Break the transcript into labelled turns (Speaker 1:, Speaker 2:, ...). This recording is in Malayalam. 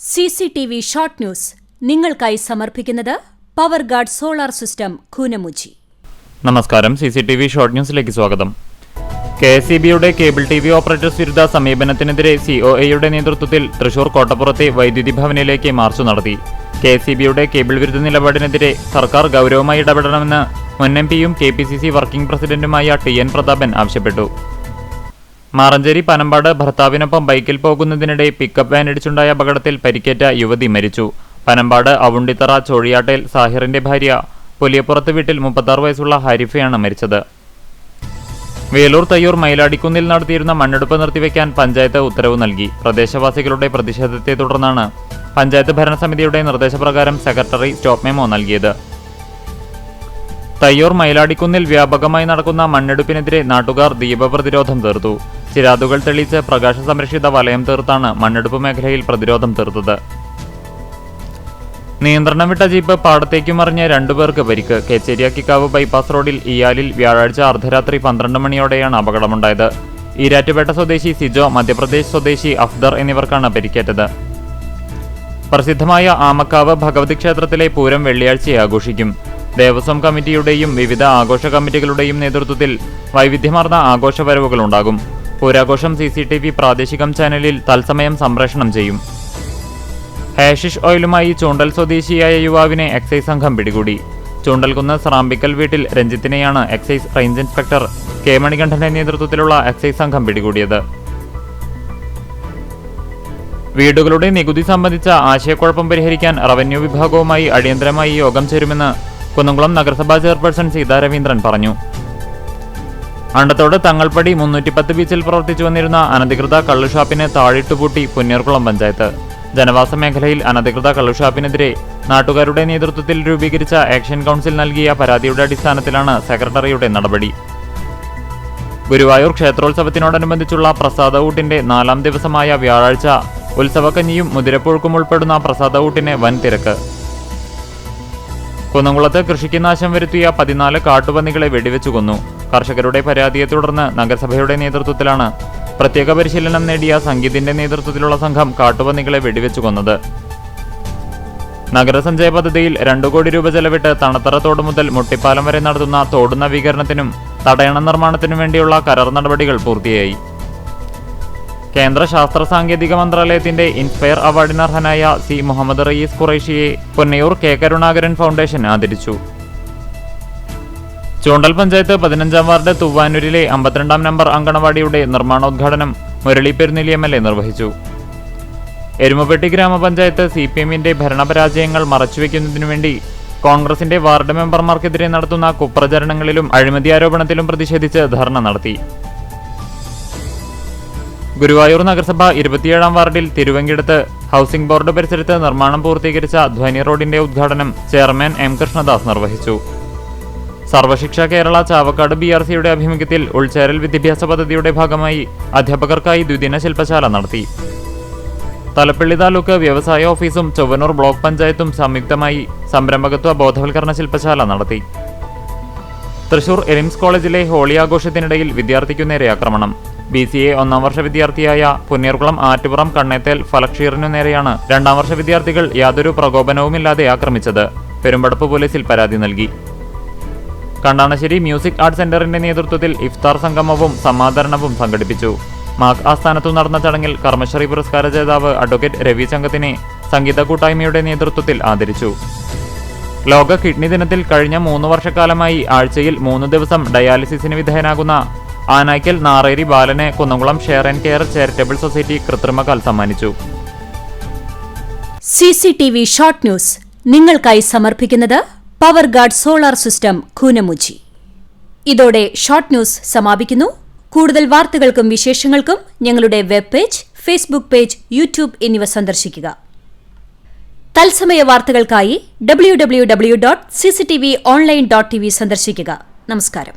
Speaker 1: CCTV ഷോർട്ട് ന്യൂസ് നിങ്ങൾക്കായി സമർപ്പിക്കുന്നത് power guard solar system Koonamuchi.
Speaker 2: നമസ്കാരം. CCTV ഷോർട്ട് ന്യൂസിലേക്ക് സ്വാഗതം. KSEBയുടെ കേബിൾ TV ഓപ്പറേറ്റേഴ്സ് വിരുദ്ധ സമീപനത്തിനെതിരെ COAയുടെ നേതൃത്വത്തിൽ തൃശൂർ കോട്ടപ്പുറത്തെ വൈദ്യുതി ഭവനിലേക്ക് മാർച്ച് നടത്തി. KSEBയുടെ കേബിൾ വിരുദ്ധ നിലപാടിനെതിരെ സർക്കാർ ഗൗരവമായി ഇടപെടണമെന്ന് മുൻ MPയും KPCC വർക്കിംഗ് പ്രസിഡന്റുമായ TN പ്രതാപൻ ആവശ്യപ്പെട്ടു. മാറഞ്ചേരി പനമ്പാട് ഭർത്താവിനൊപ്പം ബൈക്കിൽ പോകുന്നതിനിടെ പിക്കപ്പ് വാൻ ഇടിച്ചുണ്ടായ അപകടത്തിൽ പരിക്കേറ്റ യുവതി മരിച്ചു. പനമ്പാട് അവുണ്ടിത്തറ ചോഴിയാട്ടേൽ സാഹിറിന്റെ ഭാര്യ പുലിയപ്പുറത്ത് വീട്ടിൽ 36 വയസ്സുള്ള ഹാരിഫയാണ് മരിച്ചത്. വേലൂർ തയ്യൂർ മൈലാടിക്കുന്നിൽ നടത്തിയിരുന്ന മണ്ണെടുപ്പ് നിർത്തിവെക്കാൻ പഞ്ചായത്ത് ഉത്തരവ് നൽകി. പ്രദേശവാസികളുടെ പ്രതിഷേധത്തെ തുടർന്നാണ് പഞ്ചായത്ത് ഭരണസമിതിയുടെ നിർദ്ദേശപ്രകാരം സെക്രട്ടറി സ്റ്റോപ്പ് മെമ്മോ നൽകിയത്. തയ്യൂർ മൈലാടിക്കുന്നിൽ വ്യാപകമായി നടക്കുന്ന മണ്ണെടുപ്പിനെതിരെ നാട്ടുകാർ ദീപപ്രതിരോധം തീർത്തു. ചിരാതുകൾ തെളിയിച്ച് പ്രകാശ സംരക്ഷിത വലയം തീർത്താണ് മണ്ണെടുപ്പ് മേഖലയിൽ പ്രതിരോധം തീർത്തത്. നിയന്ത്രണം വിട്ട ജീപ്പ് പാടത്തേക്ക് മറിഞ്ഞ് 2 പേർക്ക് പരിക്ക്. കേച്ചേരിയാക്കിക്കാവ് ബൈപ്പാസ് റോഡിൽ ഇയാലിൽ വ്യാഴാഴ്ച അർദ്ധരാത്രി 12 മണിയോടെയാണ് അപകടമുണ്ടായത്. ഈരാറ്റുപേട്ട സ്വദേശി സിജോ, മധ്യപ്രദേശ് സ്വദേശി അഫ്ദർ എന്നിവർക്കാണ് പരിക്കേറ്റത്. പ്രസിദ്ധമായ ആമക്കാവ് ഭഗവതി ക്ഷേത്രത്തിലെ പൂരം വെള്ളിയാഴ്ചയെ ആഘോഷിക്കും. ദേവസ്വം കമ്മിറ്റിയുടെയും വിവിധ ആഘോഷ കമ്മിറ്റികളുടെയും നേതൃത്വത്തിൽ വൈവിധ്യമാർന്ന ആഘോഷവരവുകളുണ്ടാകും. പൂരാഘോഷം CCTV പ്രാദേശികം ചാനലിൽ തത്സമയം സംപ്രേഷണം ചെയ്യും. ഹാഷിഷ് ഓയിലുമായി ചൂണ്ടൽ സ്വദേശിയായ യുവാവിനെ എക്സൈസ് സംഘം പിടികൂടി. ചൂണ്ടൽകുന്ന് സ്രാമ്പിക്കൽ വീട്ടിൽ രഞ്ജിത്തിനെയാണ് എക്സൈസ് റേഞ്ച് ഇൻസ്പെക്ടർ K മണികണ്ഠന്റെ നേതൃത്വത്തിലുള്ള എക്സൈസ് സംഘം പിടികൂടിയത്. വീടുകളുടെ നികുതി സംബന്ധിച്ച ആശയക്കുഴപ്പം പരിഹരിക്കാൻ റവന്യൂ വിഭാഗവുമായി അടിയന്തരമായി യോഗം ചേരുമെന്ന് കുന്നംകുളം നഗരസഭാ ചെയർപേഴ്സൺ സീതാ രവീന്ദ്രൻ പറഞ്ഞു. അണ്ടത്തോട് തങ്ങൾപ്പടി 310 ബീച്ചിൽ പ്രവർത്തിച്ചു വന്നിരുന്ന അനധികൃത കള്ളുഷാപ്പിന് താഴിട്ടുപൂട്ടി പുന്നേർകുളം പഞ്ചായത്ത്. ജനവാസ മേഖലയിൽ അനധികൃത കള്ളുഷാപ്പിനെതിരെ നാട്ടുകാരുടെ നേതൃത്വത്തിൽ രൂപീകരിച്ച ആക്ഷൻ കൗൺസിൽ നൽകിയ പരാതിയുടെ അടിസ്ഥാനത്തിലാണ് സെക്രട്ടറിയുടെ നടപടി. ഗുരുവായൂർ ക്ഷേത്രോത്സവത്തിനോടനുബന്ധിച്ചുള്ള പ്രസാദഊട്ടിന്റെ 4ാം ദിവസമായ വ്യാഴാഴ്ച ഉത്സവക്കഞ്ഞിയും മുതിരപ്പുഴുക്കും ഉൾപ്പെടുന്ന പ്രസാദഊട്ടിന് വൻ തിരക്ക്. കുന്നംകുളത്ത് കൃഷിക്ക് നാശം വരുത്തിയ 14 കാട്ടുപന്നികളെ വെടിവെച്ചു കൊന്നു. കർഷകരുടെ പരാതിയെ തുടർന്ന് നഗരസഭയുടെ നേതൃത്വത്തിലാണ് പ്രത്യേക പരിശീലനം നേടിയ സംഗീതിന്റെ നേതൃത്വത്തിലുള്ള സംഘം കാട്ടുപന്നികളെ വെടിവെച്ചു കൊന്നത്. നഗരസഞ്ചയ പദ്ധതിയിൽ 2 കോടി രൂപ ചെലവിട്ട് തണത്തറ തോട് മുതൽ മുട്ടിപ്പാലം വരെ നടത്തുന്ന തോട് നവീകരണത്തിനും തടയണ നിർമ്മാണത്തിനും വേണ്ടിയുള്ള കരാർ നടപടികൾ പൂർത്തിയായി. കേന്ദ്ര ശാസ്ത്ര സാങ്കേതിക മന്ത്രാലയത്തിന്റെ ഇൻസ്പയർ അവാർഡിന് അർഹനായ C മുഹമ്മദ് റയീസ് ഖുറൈഷിയെ പൊന്നയൂർ K കരുണാകരൻ ഫൗണ്ടേഷൻ ആദരിച്ചു. ചൂണ്ടൽ പഞ്ചായത്ത് 15ാം വാർഡ് തുവാനൂരിലെ 52ാം നമ്പർ അങ്കണവാടിയുടെ നിർമ്മാണോദ്ഘാടനം മുരളി പെരുന്നെല്ലി MLA നിർവഹിച്ചു. എരുമപ്പെട്ടി ഗ്രാമപഞ്ചായത്ത് CPMന്റെ ഭരണപരാജയങ്ങൾ മറച്ചുവെക്കുന്നതിനു വേണ്ടി കോൺഗ്രസിന്റെ വാർഡ് മെമ്പർമാർക്കെതിരെ നടത്തുന്ന കുപ്രചരണങ്ങളിലും അഴിമതി ആരോപണത്തിലും പ്രതിഷേധിച്ച് ധർണ നടത്തി. ഗുരുവായൂർ നഗരസഭ 27ാം വാർഡിൽ തിരുവങ്കിടത്ത് ഹൗസിംഗ് ബോർഡ് പരിസരത്ത് നിർമ്മാണം പൂർത്തീകരിച്ച ധ്വനി റോഡിന്റെ ഉദ്ഘാടനം ചെയർമാൻ M കൃഷ്ണദാസ് നിർവഹിച്ചു. സർവശിക്ഷ കേരള ചാവക്കാട് BRCയുടെ ആഭിമുഖ്യത്തിൽ ഉൾച്ചേരൽ വിദ്യാഭ്യാസ പദ്ധതിയുടെ ഭാഗമായി അധ്യാപകർക്കായി ദ്വിദിന ശില്പശാല നടത്തി. തലപ്പള്ളി താലൂക്ക് വ്യവസായ ഓഫീസും ചൊവ്വനൂർ ബ്ലോക്ക് പഞ്ചായത്തും സംയുക്തമായി സംരംഭകത്വ ബോധവൽക്കരണ ശില്പശാല നടത്തി. തൃശൂർ എലിംസ് കോളേജിലെ ഹോളി ആഘോഷത്തിനിടയിൽ വിദ്യാർത്ഥിക്കു നേരെ ആക്രമണം. BCA 1ാം വർഷ വിദ്യാർത്ഥിയായ പുന്നേർകുളം ആറ്റുപുറം കണ്ണേത്തേൽ ഫലക്ഷീറിനു നേരെയാണ് 2ാം വർഷ വിദ്യാർത്ഥികൾ യാതൊരു പ്രകോപനവുമില്ലാതെ ആക്രമിച്ചത്. പെരുമ്പടപ്പ് പോലീസിൽ പരാതി നൽകി. കണ്ടാണശ്ശേരി മ്യൂസിക് ആർട്ട് സെന്ററിന്റെ നേതൃത്വത്തിൽ ഇഫ്താർ സംഗമവും സമാദരണവും സംഘടിപ്പിച്ചു. മാക് ആസ്ഥാനത്തു നടന്ന ചടങ്ങിൽ കർമ്മശ്രീ പുരസ്കാര ജേതാവ് അഡ്വക്കേറ്റ് രവി ചങ്കത്തിനെ സംഗീത കൂട്ടായ്മയുടെ നേതൃത്വത്തിൽ ആദരിച്ചു. ലോക കിഡ്നി ദിനത്തിൽ കഴിഞ്ഞ 3 വർഷക്കാലമായി ആഴ്ചയിൽ 3 ദിവസം ഡയാലിസിസിന് വിധേയനാകുന്ന ആനായ്ക്കൽ നാറേരി ബാലനെ Kunnamkulam share and care charitable society കൃത്രിമകാൽ സമ്മാനിച്ചു.
Speaker 1: CCTV ഷോർട്ട് ന്യൂസ് നിങ്ങൾക്കായി സമർപ്പിക്കുന്നത് power guard solar system Koonamoochi. ഇതോടെ ഷോർട്ട് ന്യൂസ് സമാപിക്കുന്നു. കൂടുതൽ വാർത്തകൾക്കും വിശേഷങ്ങൾക്കും ഞങ്ങളുടെ web page, Facebook page, YouTube എന്നിവ സന്ദർശിക്കുക. തത്സമയ വാർത്തകൾക്കായി www.cctv online.tv സന്ദർശിക്കുക. നമസ്കാരം.